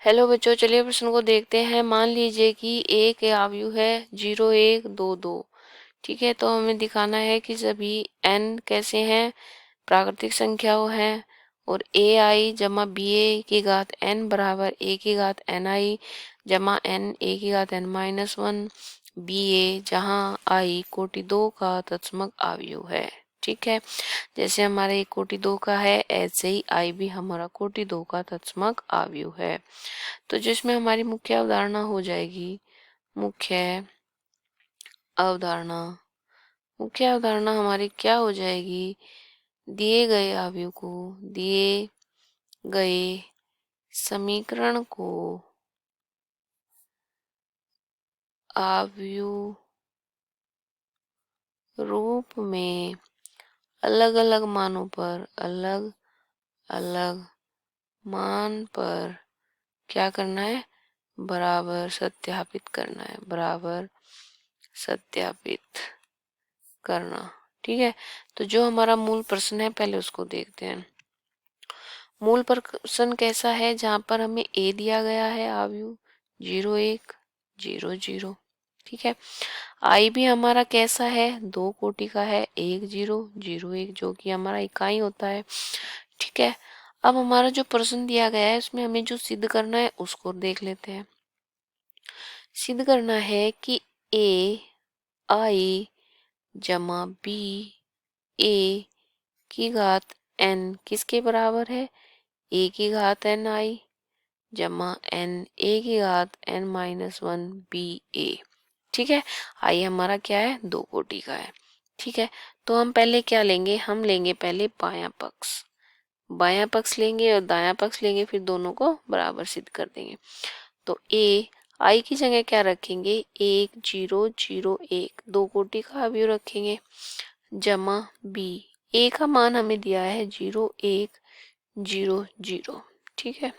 Hello बच्चों, चलिए प्रश्न को देखते हैं। मान लीजिए कि ए के आयु है 0, 1, 2, 2। ठीक है, तो हमें दिखाना है कि सभी एन कैसे हैं, प्राकृतिक संख्याओं हैं। और ए आई जमा बी ए की घात एन बराबर ए की घात एन आई जमा एन ए की घात n-1 बी ए, जहाँ आई कोटि 2 का तत्समक आयु है। ठीक है, जैसे हमारे कोटि 2 का है, ऐसे ही आई भी हमारा कोटि 2 का तत्समक आयु है। तो जिसमें हमारी मुख्य अवधारणा हो जाएगी, मुख्य अवधारणा मुख्य अवधारणा हमारी क्या हो जाएगी, दिए गए आव्यूह को, दिए गए समीकरण को आव्यूह रूप में अलग अलग मानों पर, अलग अलग मान पर क्या करना है, बराबर सत्यापित करना है, बराबर सत्यापित करना। ठीक है, तो जो हमारा मूल प्रश्न है पहले उसको देखते हैं। मूल प्रश्न कैसा है, जहां पर हमें ए दिया गया है आयु 0, 1, 0, 0। ठीक है, आई भी हमारा कैसा है, 2 कोटि का है, 1, 0, 0, 1, जो कि हमारा इकाई होता है। ठीक है, अब हमारा जो प्रश्न दिया गया है उसमें हमें जो सिद्ध करना है उसको देख लेते हैं। सिद्ध करना है कि ए आई जमा बी ए की घात एन किसके बराबर है, ए की घात एन आई जमा एन ए की घात n-1 बी ए। ठीक है, आई हमारा क्या है, 2 कोटि का है। ठीक है, तो हम पहले क्या लेंगे, हम लेंगे पहले बायां पक्ष, बायां पक्ष लेंगे और दायां पक्ष लेंगे, फिर दोनों को बराबर सिद्ध कर देंगे। तो ए आई की जगह क्या रखेंगे, 1, 0, 0, 1, 2 कोटि का अवयव रखेंगे, जमा बी ए का मान हमें दिया है 0, 1, 0, 0। ठीक है,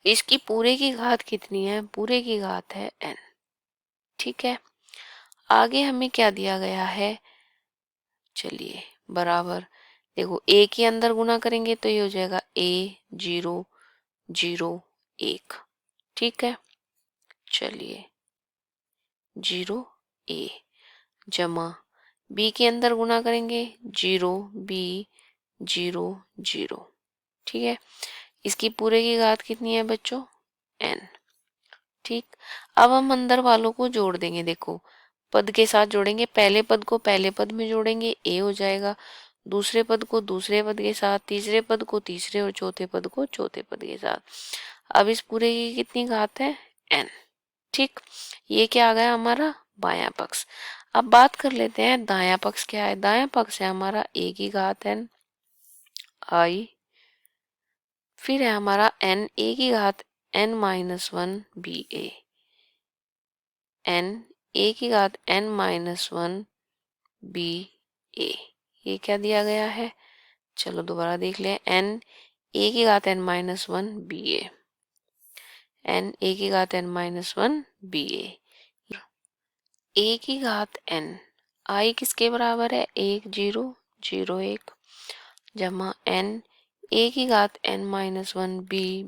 इसकी पूरे की घात कितनी है, पूरे की घात है n। ठीक है, आगे हमें क्या दिया गया है, चलिए बराबर, देखो ए के अंदर गुना करेंगे तो ये हो जाएगा A0, 0, 1। ठीक है, चलिए 0 A जमा बी के अंदर गुना करेंगे 0, B, 0, 0। ठीक है, इसकी पूरे की घात कितनी है बच्चों, n। ठीक, अब हम अंदर वालों को जोड़ देंगे, देखो पद के साथ जोड़ेंगे, पहले पद को पहले पद में जोड़ेंगे ए हो जाएगा, दूसरे पद को दूसरे पद के साथ, तीसरे पद को तीसरे और चौथे पद को चौथे पद के साथ। अब इस पूरे की कितनी घात है, n। ठीक, ये क्या आ गया हमारा बायां पक्ष। अब बात कर लेते हैं दायां पक्ष क्या है, दायां पक्ष है हमारा ए की घात n आई, फिर है हमारा n ए की घात n-1 बी ए, n ए की घात n-1 बी ए। ये क्या दिया गया है, चलो दोबारा देख लें, n ए की घात n-1 बी n ए की घात n-1 बी ए की घात n आई किसके बराबर है, 1, 0, 0, 1 जमा n ए की घात n-1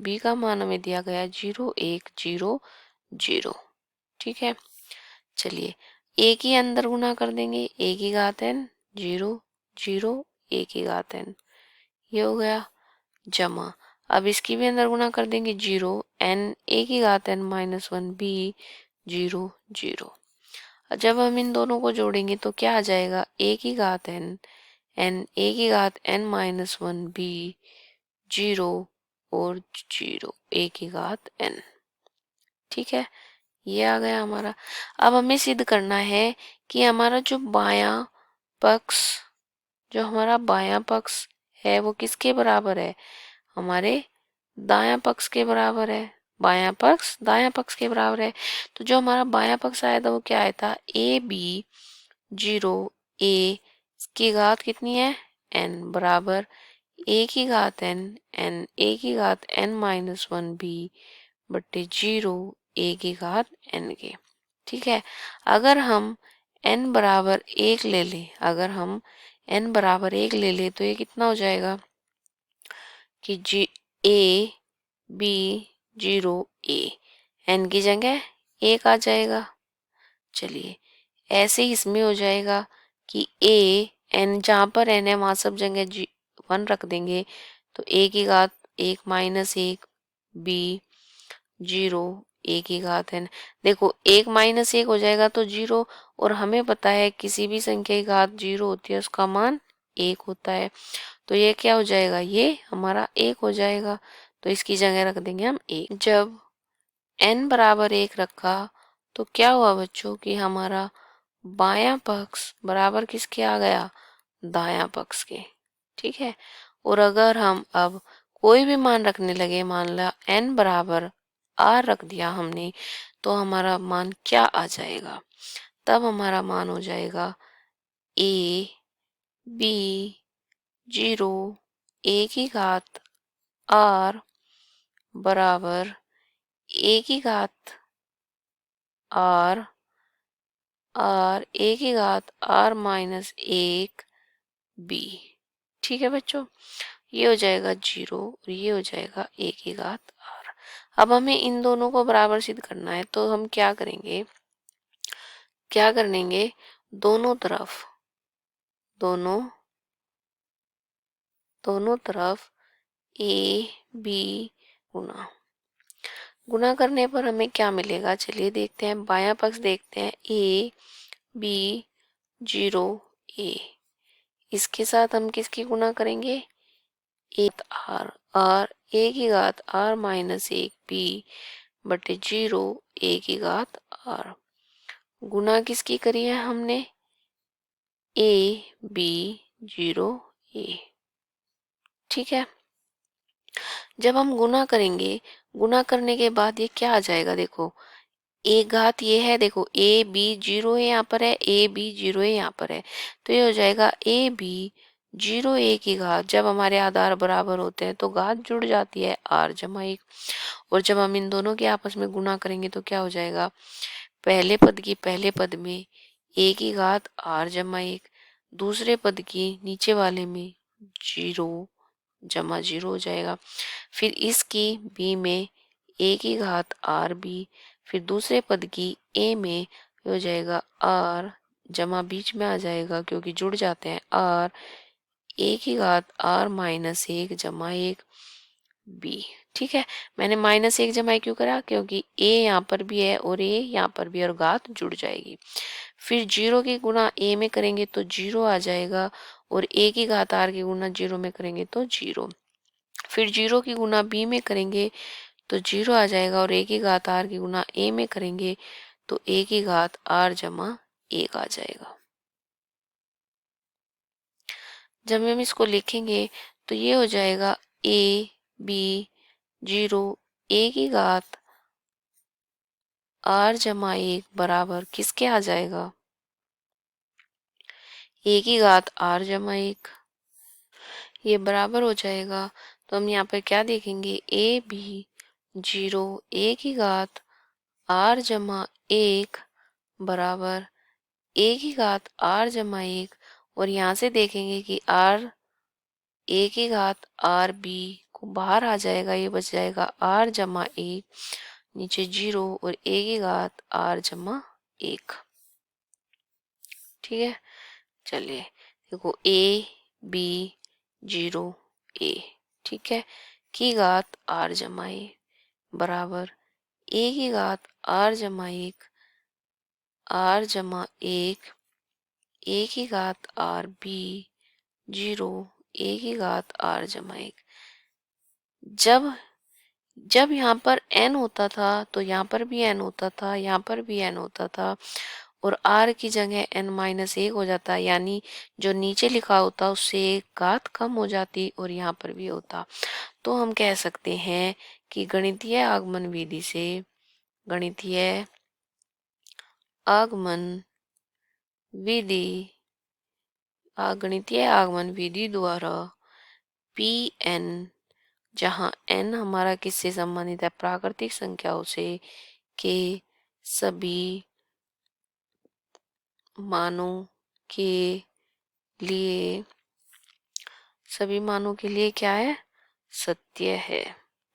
बी का मान हमें दिया गया 0, 1, 0, 0। ठीक है, चलिए ए के अंदर गुना कर देंगे, ए की घात n 0, 0, ए की घात n, ये हो गया, जमा अब इसकी भी अंदर गुना कर देंगे 0 n ए की घात n-1 बी 0, 0। जब हम इन दोनों को जोड़ेंगे तो क्या आ जाएगा, ए की घात n ए की घात n-1 बी 0 और 0 ए की घात n। ठीक है, ये आ गया हमारा। अब हमें सिद्ध करना है कि हमारा जो बायां पक्ष, जो हमारा बायां पक्ष है वो किसके बराबर है, हमारे दायां पक्ष के बराबर है। बायां पक्ष दायां पक्ष के बराबर है, तो जो हमारा बायां पक्ष आया था वो क्या आया था, AB 0 A की घात कितनी है, n बराबर ए की घात n ए की घात n-1 बी बट्टे 0 ए की घात n के। ठीक है, अगर हम n बराबर 1 ले लें, अगर हम n बराबर 1 ले लें तो ये कितना हो जाएगा कि जी A B 0 a, n की जगह 1 आ जाएगा। चलिए ऐसे ही इसमें हो जाएगा कि a n, जहाँ पर n है वहाँ सब जगह 1 रख देंगे तो a की घात 1 माइनस 1 b 0 a की घात n। देखो 1 माइनस 1 हो जाएगा तो 0, और हमें पता है किसी भी संख्या की घात 0 होती है उसका मान 1 होता है, तो ये क्या हो जाएगा, ये हमारा 1 हो जाएगा। तो इसकी जगह रख देंगे हम 1। जब n बराबर 1 रखा तो क्या हुआ बच्चों कि हमारा बायां पक्ष बराबर किसके आ गया, दायां पक्ष के। ठीक है, और अगर हम अब कोई भी मान रखने लगे, मान ला n बराबर r रख दिया हमने, तो हमारा मान क्या आ जाएगा, तब हमारा मान हो जाएगा a b 0 a की घात r बराबर a की घात r a की घात r माइनस 1 b। ठीक है बच्चों, ये हो जाएगा 0 और ये हो जाएगा a की घात r। अब हमें इन दोनों को बराबर सिद्ध करना है, तो हम क्या करेंगे, क्या कर लेंगे, दोनों तरफ दोनों तरफ a b गुना गुना करने पर हमें क्या मिलेगा, चलिए देखते हैं। बायां पक्ष देखते हैं, a b 0 a, इसके साथ हम किसकी गुना करेंगे, एक आर, आर ए की घात आर माइनस 1 बी बटे 0 ए की घात आर। गुना किसकी करी है हमने, ए बी 0 ए। ठीक है, जब हम गुना करेंगे, गुना करने के बाद ये क्या आ जाएगा, देखो एक घात ये है, देखो ए बी 0 है यहाँ पर है, ए बी 0 है यहाँ पर है, तो ये हो जाएगा ए बी 0 ए की घात। जब हमारे आधार बराबर होते हैं तो घात जुड़ जाती है r जमा 1, और जब हम इन दोनों के आपस में गुना करेंगे तो क्या हो जाएगा, पहले पद की पहले पद में a की घात r जमा 1, दूसरे पद की नीचे वाले में 0 जमा 0 हो जाएगा। फिर इसकी b में a की घात r b, फिर दूसरे पद की a में हो जाएगा r जमा बीच में आ जाएगा क्योंकि जुड़ जाते हैं r a की घात r माइनस 1 जमा 1 b। ठीक है, मैंने माइनस 1 जमा 1 क्यों करा, क्योंकि a यहाँ पर भी है और a यहाँ पर भी, और घात जुड़ जाएगी। फिर 0 की गुना a में करेंगे तो 0 आ जाएगा, और a की घात r की गुना 0 में करेंगे तो 0। फिर 0 की गुना b में करेंगे तो 0 आ जाएगा, और a की घात r की गुना a में करेंगे तो a की घात r जमा 1 आ जाएगा। जब हम इसको लिखेंगे तो ये हो जाएगा a b 0 a की घात r जमा 1 बराबर किसके आ जाएगा, a की घात r जमा 1, ये बराबर हो जाएगा। तो हम यहाँ पर क्या देखेंगे, a b 0 a की घात r जमा 1 बराबर a की घात r जमा 1, और यहाँ से देखेंगे कि r a की घात r b को बाहर आ जाएगा, ये बच जाएगा r जमा 1 नीचे 0 और a की घात r जमा 1। ठीक है, चलिए देखो a b 0 a, ठीक है, की घात r जमा 1 बराबर a की घात r जमा 1 r जमा 1 a की घात r b 0 a की घात r जमा 1। जब जब यहाँ पर n होता था तो यहाँ पर भी n होता था, यहाँ पर भी n होता था, और r की जगह n माइनस 1 हो जाता, यानी जो नीचे लिखा होता उससे एक घात कम हो जाती, और यहाँ पर भी होता। तो हम कह सकते हैं कि गणितीय आगमन विधि से, गणितीय आगमन विधि गणितीय आगमन विधि द्वारा पी एन, जहाँ n हमारा किससे संबंधित है, प्राकृतिक संख्याओं से, के सभी मानों के लिए, सभी मानों के लिए क्या है, सत्य है।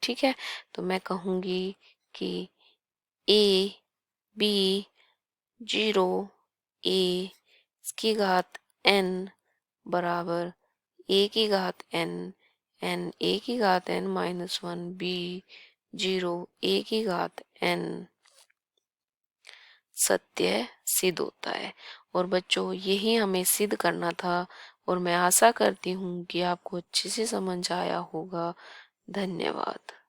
ठीक है, तो मैं कहूँगी कि ए बी 0 ए की घात n बराबर ए की घात n n ए की घात n -1 b 0 ए की घात n सत्य सिद्ध होता है। और बच्चों यही हमें सिद्ध करना था और मैं आशा करती हूँ कि आपको अच्छे से समझ आया होगा। धन्यवाद।